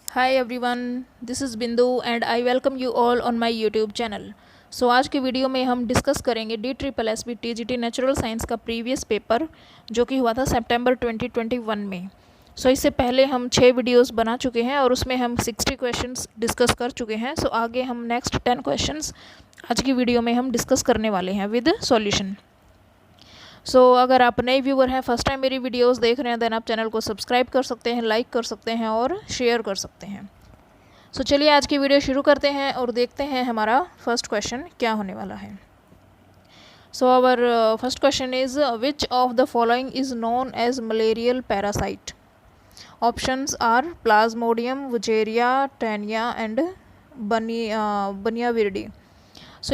Hi everyone, this is Bindu and I welcome you all on my YouTube channel. सो आज के video में हम discuss करेंगे DSSB TGT natural science का previous paper जो कि हुआ था सितंबर 2021 में। इससे पहले हम 6 वीडियोस बना चुके हैं और उसमें हम 60 क्वेश्चंस डिस्कस कर चुके हैं। आगे हम नेक्स्ट 10 क्वेश्चंस आज की वीडियो में हम डिस्कस करने वाले हैं विद सॉल्यूशन। अगर आप नए व्यूअर हैं, फर्स्ट टाइम मेरी वीडियोस देख रहे हैं, देन आप चैनल को सब्सक्राइब कर सकते हैं, लाइक कर सकते हैं और शेयर कर सकते हैं। चलिए आज की वीडियो शुरू करते हैं और देखते हैं हमारा फर्स्ट क्वेश्चन क्या होने वाला है। Our first question is which of the following is known as malarial parasite. Options are Plasmodium, Wuchereria, Taenia and Bunyaviridae.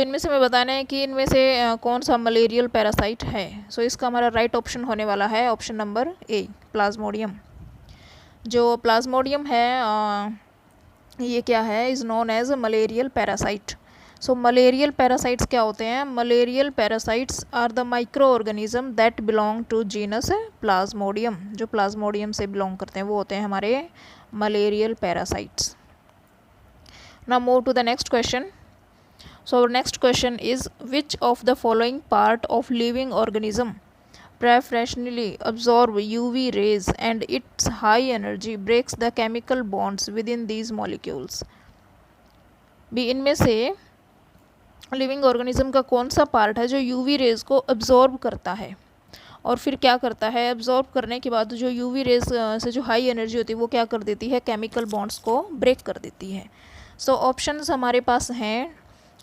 इनमें से हमें बताना है कि इनमें से कौन सा मलेरियल पैरासाइट है। इसका हमारा राइट ऑप्शन होने वाला है ऑप्शन नंबर ए, प्लाज्मोडियम। जो प्लाज्मोडियम है ये क्या है, is known as malarial parasite. Malarial parasites क्या होते हैं? Malarial parasites are the microorganism that belong to genus Plasmodium. जो प्लाज्मोडियम से बिलोंग करते हैं वो होते हैं हमारे malarial parasites. Now move to the next question. Our next question is which of the following part of living organism preferentially absorb UV rays and its high energy breaks the chemical bonds within these molecules। भी इनमें से living organism का कौन सा part है जो UV rays को absorb करता है और फिर क्या करता है, अब्जॉर्ब करने के बाद जो यूवी रेज से जो हाई एनर्जी होती है वो क्या कर देती है, केमिकल बॉन्ड्स को ब्रेक कर देती है। ऑप्शंस हमारे पास हैं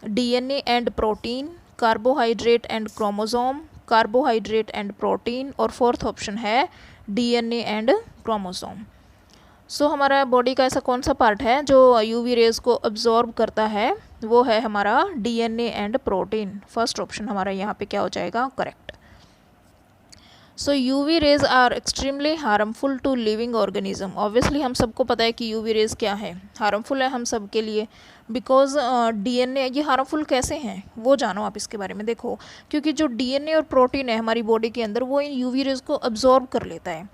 DNA and protein, carbohydrate and chromosome, carbohydrate and protein और फोर्थ ऑप्शन है DNA एंड क्रोमोसोम। हमारा बॉडी का ऐसा कौन सा पार्ट है जो यूवी रेज को अब्जॉर्ब करता है, वो है हमारा DNA and protein. First option हमारा यहाँ पे क्या हो जाएगा, correct. UV rays are extremely harmful to living organism. Obviously हम सबको पता है कि यूवी रेज क्या है, हार्मफुल है हम सब के लिए। बिकॉज DNA ये हार्मफुल कैसे हैं वो जानो आप इसके बारे में। देखो, क्योंकि जो DNA और प्रोटीन है हमारी बॉडी के अंदर वो इन यूवी रेज को अब्जॉर्ब कर लेता है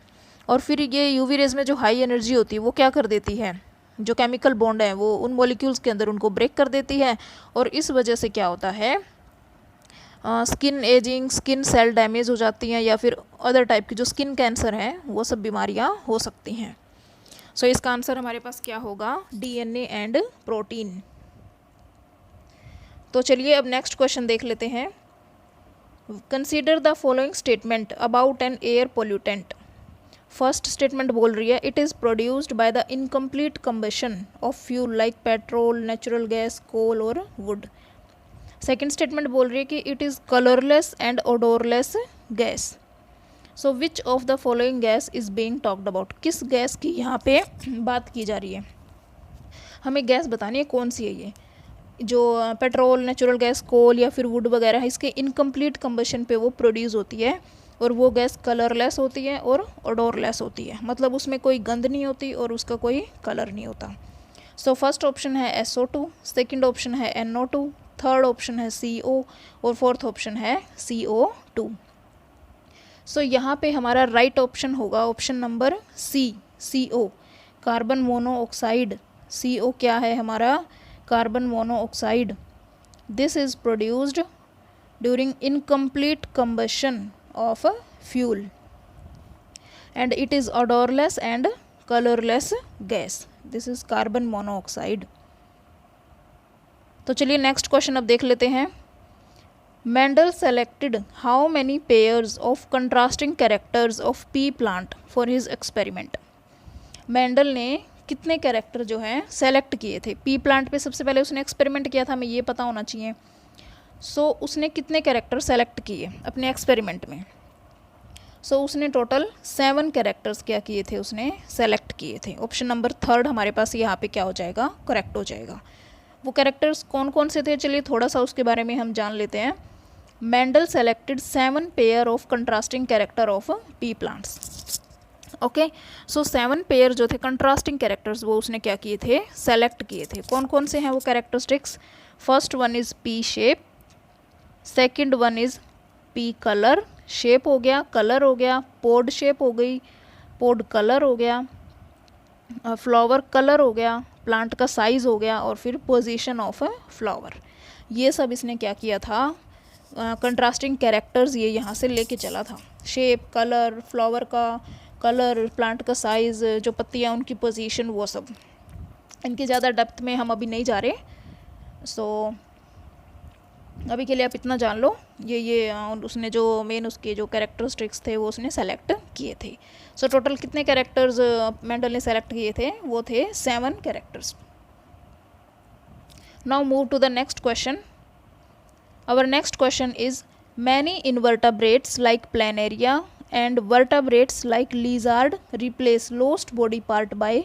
और फिर ये यूवी रेज में जो हाई एनर्जी होती है वो क्या कर देती है, जो केमिकल बॉन्ड है वो उन मॉलिक्यूल्स के अंदर उनको ब्रेक कर देती है और इस वजह से क्या होता है, skin aging, skin cell damage हो जाती हैं या फिर अदर टाइप की जो स्किन कैंसर हैं वो सब बीमारियां हो सकती हैं। इसका आंसर हमारे पास क्या होगा, DNA एंड प्रोटीन। चलिए अब नेक्स्ट क्वेश्चन देख लेते हैं। Consider the following statement about an air pollutant. First statement बोल रही है it is produced by the incomplete combustion of fuel like petrol, natural gas, coal और वुड। सेकेंड स्टेटमेंट बोल रही है कि it is colourless and odourless gas. Which of the following gas is being talked about. किस gas की यहाँ पे बात की जा रही है, हमें गैस बतानी है कौन सी है ये। जो पेट्रोल, नेचुरल गैस, कोल या फिर वुड वगैरह है इसके इनकम्प्लीट कंबशन पे वो प्रोड्यूस होती है और वो गैस कलरलेस होती है और ओडोरलेस होती है, मतलब उसमें कोई गंध नहीं होती और उसका कोई कलर नहीं होता। फर्स्ट ऑप्शन है SO2, सेकेंड ऑप्शन है NO2, थर्ड ऑप्शन है CO और फोर्थ ऑप्शन है CO2। यहाँ पे हमारा राइट ऑप्शन होगा option number C, CO, carbon monoxide. CO क्या है हमारा, carbon monoxide. This is produced during incomplete combustion of fuel and it is odourless and colourless gas. This is carbon monoxide. चलिए next question अब देख लेते हैं। Mendel selected how many pairs of contrasting characters of pea plant for his experiment. Mendel ने कितने character जो हैं select किए थे पी प्लांट पे, सबसे पहले उसने एक्सपेरिमेंट किया था, हमें ये पता होना चाहिए। उसने कितने कैरेक्टर सेलेक्ट किए अपने एक्सपेरिमेंट में। उसने टोटल 7 कैरेक्टर्स क्या किए थे, उसने सेलेक्ट किए थे। ऑप्शन नंबर थर्ड हमारे पास यहाँ पे क्या हो जाएगा, करेक्ट हो जाएगा। वो कैरेक्टर्स कौन कौन से थे, चलिए थोड़ा सा उसके बारे में हम जान लेते हैं। Mendel selected 7 pair of contrasting character of P plants. Okay, 7 pair जो थे कंट्रास्टिंग कैरेक्टर्स वो उसने क्या किए थे, सेलेक्ट किए थे। कौन कौन से हैं वो characteristics. First one is P shape, second one is P colour, shape हो गया, कलर हो गया, पोड शेप हो गई, पोड कलर हो गया, फ्लावर कलर हो गया, प्लांट का साइज़ हो गया, और फिर पोजीशन ऑफ अ फ्लावर। ये सब इसने क्या किया था, कंट्रास्टिंग कैरेक्टर्स ये यहाँ से लेके चला था। शेप, कलर, फ्लावर का कलर, प्लांट का साइज़, जो पत्तियाँ उनकी पोजीशन, वो सब। इनकी ज़्यादा डेप्थ में हम अभी नहीं जा रहे। सो अभी के लिए आप इतना जान लो, ये उसने जो मेन उसके जो कैरेक्टरिस्टिक्स थे वो उसने सेलेक्ट किए थे। सो टोटल कितने कैरेक्टर्स मेंडल ने सेलेक्ट किए थे, वो थे 7 characters. Now move to the next question. Our next question is many invertebrates like planaria and vertebrates like lizard replace lost body part by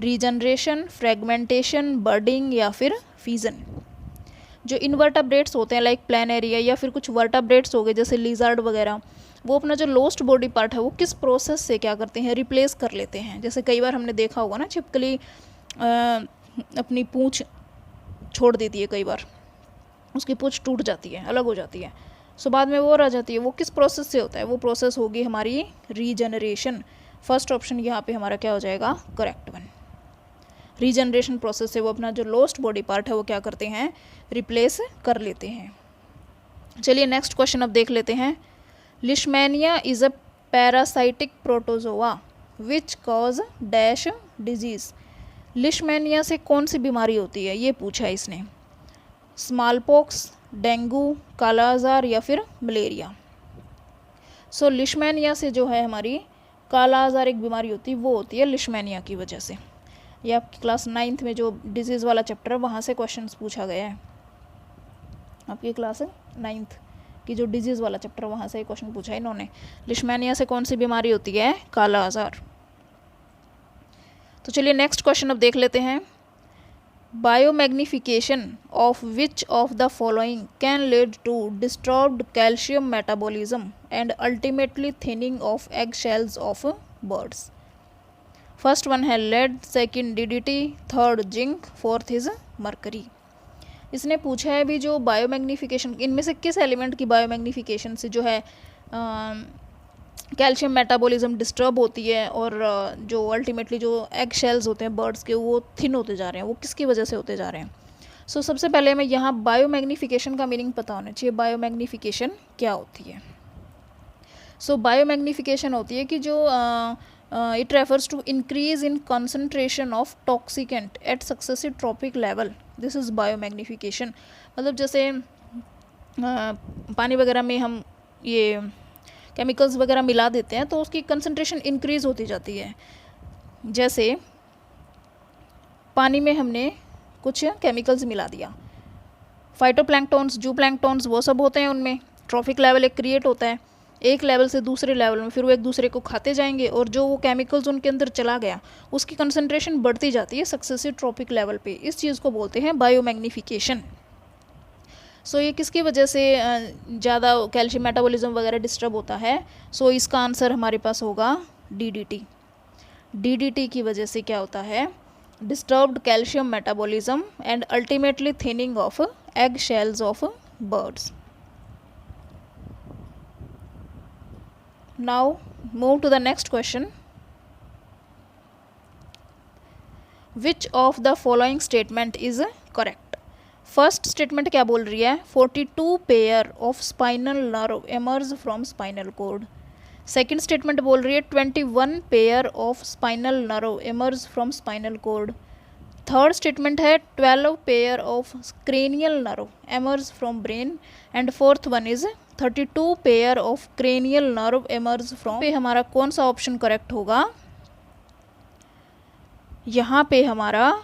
regeneration, fragmentation, budding या फिर fission. जो invertebrates होते हैं लाइक प्लैनेरिया या फिर कुछ vertebrates हो गए जैसे लिजार्ड वगैरह, वो अपना जो लोस्ट बॉडी पार्ट है वो किस प्रोसेस से क्या करते हैं, रिप्लेस कर लेते हैं। जैसे कई बार हमने देखा होगा ना, छिपकली अपनी पूँछ छोड़ देती है, कई बार उसकी पूँछ टूट जाती है, अलग हो जाती है, सो बाद में वो रह जाती है। वो किस प्रोसेस से होता है, वो प्रोसेस होगी हमारी रीजनरेशन। फर्स्ट ऑप्शन यहाँ पे हमारा क्या हो जाएगा, करेक्ट वन। रीजनरेशन प्रोसेस से वो अपना जो लोस्ट बॉडी पार्ट है वो क्या करते हैं, रिप्लेस कर लेते हैं। चलिए नेक्स्ट क्वेश्चन अब देख लेते हैं। Leishmania is a parasitic protozoa which cause dash disease. Leishmania से कौन सी बीमारी होती है, ये पूछा है इसने। स्मॉल पॉक्स, डेंगू, काला आजार या फिर मलेरिया। सो लिशमैनिया से जो है हमारी काला आजार एक बीमारी होती है, वो होती है लिशमैनिया की वजह से। ये आपकी क्लास 9th में जो डिजीज़ वाला चैप्टर है वहाँ से क्वेश्चंस पूछा गया है। आपकी क्लास 9th की जो डिजीज़ वाला चैप्टर वहाँ से क्वेश्चन पूछा है इन्होंने। लिशमैनिया से कौन सी बीमारी होती है, काला आजार। तो चलिए नेक्स्ट क्वेश्चन अब देख लेते हैं। Biomagnification of which of the following can lead to disturbed calcium metabolism and ultimately thinning of egg shells of birds. First one है lead, second DDT, third zinc, fourth is mercury. इसने पूछा है भी जो बायोमैग्निफिकेशन, इनमें से किस element की बायोमैग्निफिकेशन से जो है कैल्शियम मेटाबॉलिज्म डिस्टर्ब होती है और जो अल्टीमेटली जो एग शेल्स होते हैं बर्ड्स के वो थिन होते जा रहे हैं, वो किसकी वजह से होते जा रहे हैं। सो सबसे पहले हमें यहाँ बायोमैग्निफिकेशन का मीनिंग पता होना चाहिए। बायोमैग्निफिकेशन क्या होती है। सो बायोमैग्निफिकेशन होती है कि जो it refers to increase in concentration of toxicant at successive trophic level. This is biomagnification. मतलब जैसे पानी वगैरह में हम ये केमिकल्स वगैरह मिला देते हैं तो उसकी कंसंट्रेशन इंक्रीज़ होती जाती है। जैसे पानी में हमने कुछ केमिकल्स मिला दिया, फाइटोप्लैंक्टॉन्स, जूप्लैंक्टॉन्स वो सब होते हैं, उनमें ट्रॉफिक लेवल एक क्रिएट होता है एक लेवल से दूसरे लेवल में, फिर वो एक दूसरे को खाते जाएंगे और जो वो केमिकल्स उनके अंदर चला गया उसकी कंसंट्रेशन बढ़ती जाती है सक्सेसिव ट्रॉपिक लेवल पे। इस चीज़ को बोलते हैं बायोमैग्निफिकेशन। सो ये किसकी वजह से ज़्यादा कैल्शियम मेटाबॉलिज्म वगैरह डिस्टर्ब होता है। सो इसका आंसर हमारे पास होगा DDT। DDT की वजह से क्या होता है, disturbed calcium metabolism and ultimately thinning of egg shells of birds. Now move to the next question. Which of the following statement is correct? First statement क्या बोल रही है, 42 pair of spinal nerve emerge from spinal cord. Second statement बोल रही है 21 pair of spinal nerve emerge from spinal cord. Third statement है 12 pair of cranial nerve emerge from brain. And fourth one is 32 pair of cranial nerve emerge from. पे हमारा कौन सा option correct होगा, यहाँ पे हमारा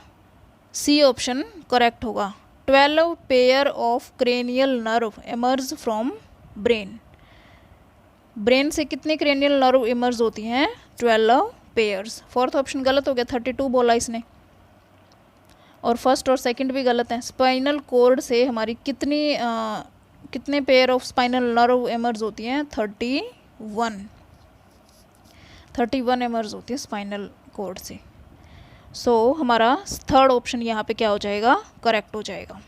सी ऑप्शन करेक्ट होगा। 12 pair of cranial nerve emerge from brain. Brain से कितने क्रेनियल नर्व एमर्ज होती हैं, 12 पेयर्स। फोर्थ ऑप्शन गलत हो गया, 32 बोला इसने, और फर्स्ट और सेकंड भी गलत हैं। स्पाइनल कोर्ड से हमारी कितने pair of spinal nerve emerge होती हैं, 31 एमर्ज होती है स्पाइनल कोर्ड से। सो हमारा थर्ड ऑप्शन यहाँ पे क्या हो जाएगा, करेक्ट हो जाएगा।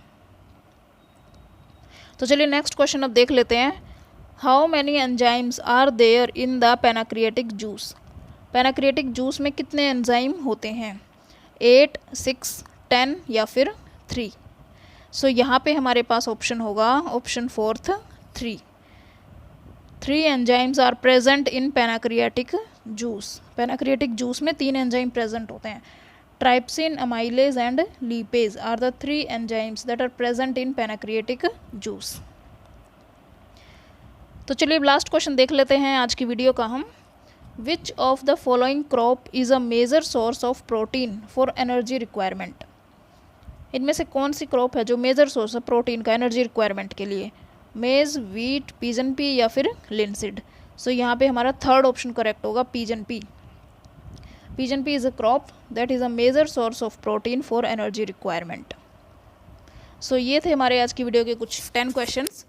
तो चलिए नेक्स्ट क्वेश्चन अब देख लेते हैं। How many enzymes are there in the pancreatic juice. Pancreatic juice में कितने एंजाइम होते हैं, 8, 6, 10 या फिर 3। सो यहाँ पे हमारे पास ऑप्शन होगा option fourth 3। 3 enzymes are present in pancreatic juice. Pancreatic juice में 3 एंजाइम प्रेजेंट होते हैं। Trypsin, amylase and lipase are the 3 enzymes that are present in pancreatic juice. तो चलिए लास्ट क्वेश्चन देख लेते हैं आज की वीडियो का हम। Which of the following crop is a major source of protein for energy requirement. इनमें से कौन सी क्रॉप है जो मेजर सोर्स है प्रोटीन का एनर्जी रिक्वायरमेंट के लिए, मेज, वीट, पिजन पी या फिर लिनसीड। सो यहाँ पे हमारा थर्ड ऑप्शन करेक्ट होगा, pigeon pea. Pigeon pea is a crop that is a major source of protein for energy requirement. So ये थे हमारे आज की वीडियो के कुछ 10 क्वेश्चंस।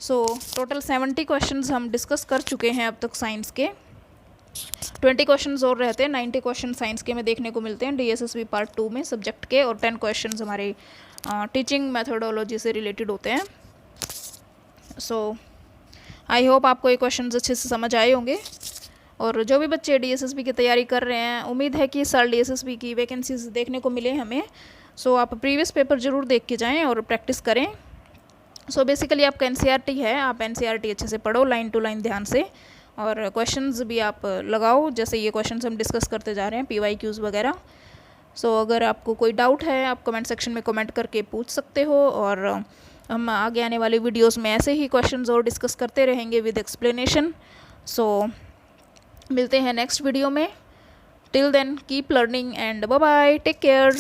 सो टोटल 70 क्वेश्चंस हम डिस्कस कर चुके हैं अब तक साइंस के। 20 क्वेश्चंस और रहते हैं, 90 क्वेश्चन साइंस के में देखने को मिलते हैं DSSB पार्ट 2 में सब्जेक्ट के, और 10 क्वेश्चंस हमारे टीचिंग मेथोडोलॉजी से रिलेटेड होते हैं। सो आई होप आपको ये क्वेश्चंस अच्छे से समझ आए होंगे। और जो भी बच्चे DSSB की तैयारी कर रहे हैं, उम्मीद है कि इस साल DSSB की वैकेंसीज देखने को मिले हमें। सो आप प्रीवियस पेपर ज़रूर देख के जाएँ और प्रैक्टिस करें। सो बेसिकली आपका NCERT है, आप NCERT अच्छे से पढ़ो, लाइन टू लाइन ध्यान से, और क्वेश्चंस भी आप लगाओ जैसे ये क्वेश्चंस हम डिस्कस करते जा रहे हैं, PYQs वगैरह। सो अगर आपको कोई डाउट है आप कमेंट सेक्शन में कमेंट करके पूछ सकते हो, और हम आगे आने वाले वीडियोस में ऐसे ही क्वेश्चंस और डिस्कस करते रहेंगे विद एक्सप्लेनेशन। सो मिलते हैं नेक्स्ट वीडियो में। Till then keep learning and bye bye, take care.